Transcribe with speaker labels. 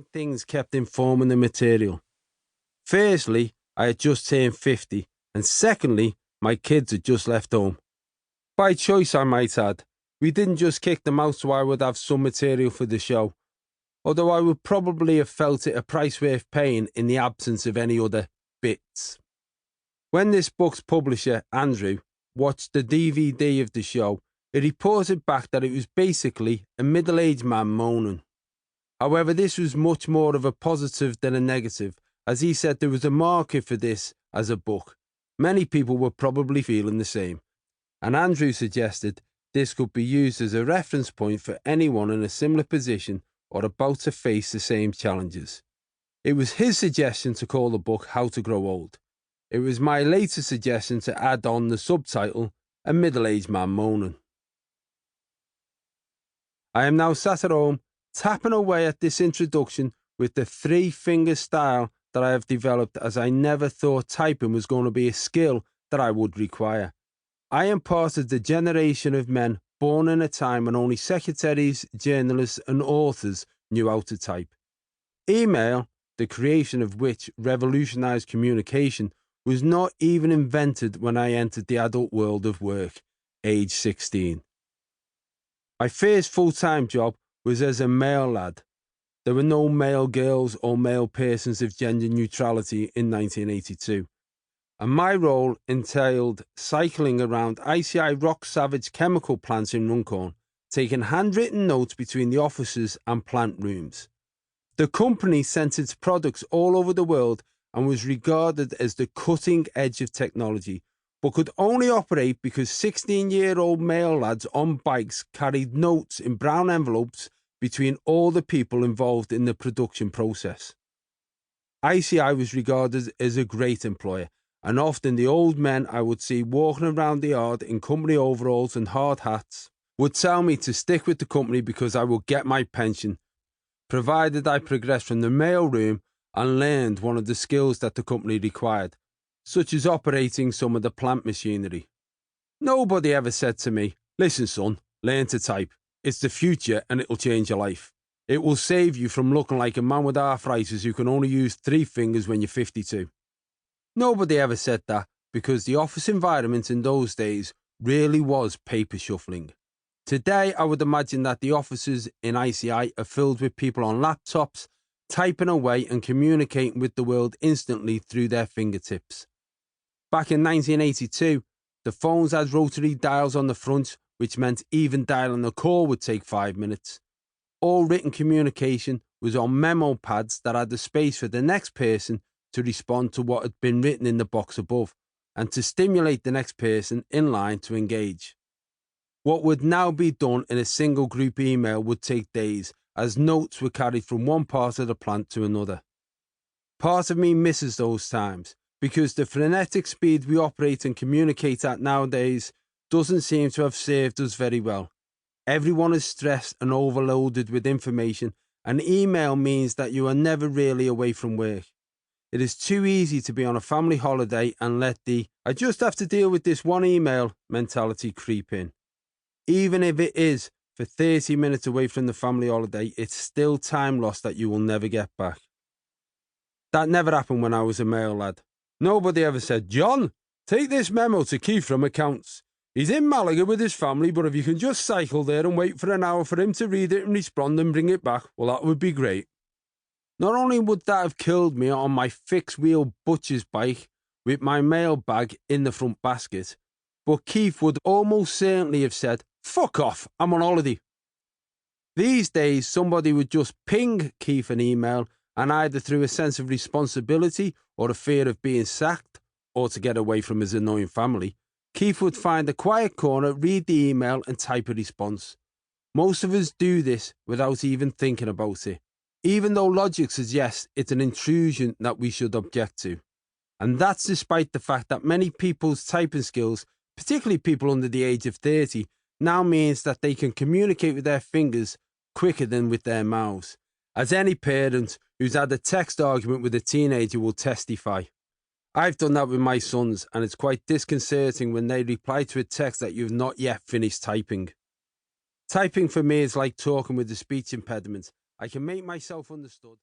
Speaker 1: main things kept informing the material. Firstly, I had just turned 50, and secondly, my kids had just left home. By choice, I might add. We didn't just kick them out so I would have some material for the show, although I would probably have felt it a price worth paying in the absence of any other bits. When this book's publisher, Andrew, watched the DVD of the show, he reported back that it was basically a middle-aged man moaning. However, this was much more of a positive than a negative, as he said there was a market for this as a book. Many people were probably feeling the same, and Andrew suggested this could be used as a reference point for anyone in a similar position or about to face the same challenges. It was his suggestion to call the book How to Grow Old. It was my later suggestion to add on the subtitle, A Middle-Aged Man Moaning. I am now sat at home, tapping away at this introduction with the three-finger style that I have developed, as I never thought typing was going to be a skill that I would require. I am part of the generation of men born in a time when only secretaries, journalists and authors knew how to type. Email, the creation of which revolutionized communication, was not even invented when I entered the adult world of work, age 16. My first full-time job was as a mail lad. There were no male girls or male persons of gender neutrality in 1982, and my role entailed cycling around ICI Rock Savage chemical plants in Runcorn, taking handwritten notes between the offices and plant rooms. The company sent its products all over the world and was regarded as the cutting edge of technology, but could only operate because 16-year-old male lads on bikes carried notes in brown envelopes between all the people involved in the production process. ICI was regarded as a great employer, and often the old men I would see walking around the yard in company overalls and hard hats would tell me to stick with the company because I would get my pension, provided I progressed from the mail room and learned one of the skills that the company required, such as operating some of the plant machinery. Nobody ever said to me, "Listen, son, learn to type. It's the future and it'll change your life. It will save you from looking like a man with arthritis who can only use 3 fingers when you're 52. Nobody ever said that because the office environment in those days really was paper shuffling. Today, I would imagine that the offices in ICI are filled with people on laptops, typing away and communicating with the world instantly through their fingertips. Back in 1982, the phones had rotary dials on the front, which meant even dialing a call would take 5 minutes. All written communication was on memo pads that had the space for the next person to respond to what had been written in the box above, and to stimulate the next person in line to engage. What would now be done in a single group email would take days, as notes were carried from one part of the plant to another. Part of me misses those times, because the frenetic speed we operate and communicate at nowadays doesn't seem to have served us very well. Everyone is stressed and overloaded with information, and email means that you are never really away from work. It is too easy to be on a family holiday and let the "I just have to deal with this one email" mentality creep in. Even if it is for 30 minutes away from the family holiday, it's still time lost that you will never get back. That never happened when I was a mail lad. Nobody ever said, "John, take this memo to Keith from accounts. He's in Malaga with his family, but if you can just cycle there and wait for an hour for him to read it and respond and bring it back, well, that would be great." Not only would that have killed me on my fixed-wheel butcher's bike with my mail bag in the front basket, but Keith would almost certainly have said, "Fuck off, I'm on holiday." These days, somebody would just ping Keith an email, and either through a sense of responsibility or a fear of being sacked, or to get away from his annoying family, Keith would find a quiet corner, read the email and type a response. Most of us do this without even thinking about it, even though logic suggests it's an intrusion that we should object to. And that's despite the fact that many people's typing skills, particularly people under the age of 30, now means that they can communicate with their fingers quicker than with their mouths, as any parent who's had a text argument with a teenager will testify. I've done that with my sons, and it's quite disconcerting when they reply to a text that you've not yet finished typing. Typing for me is like talking with a speech impediment. I can make myself understood.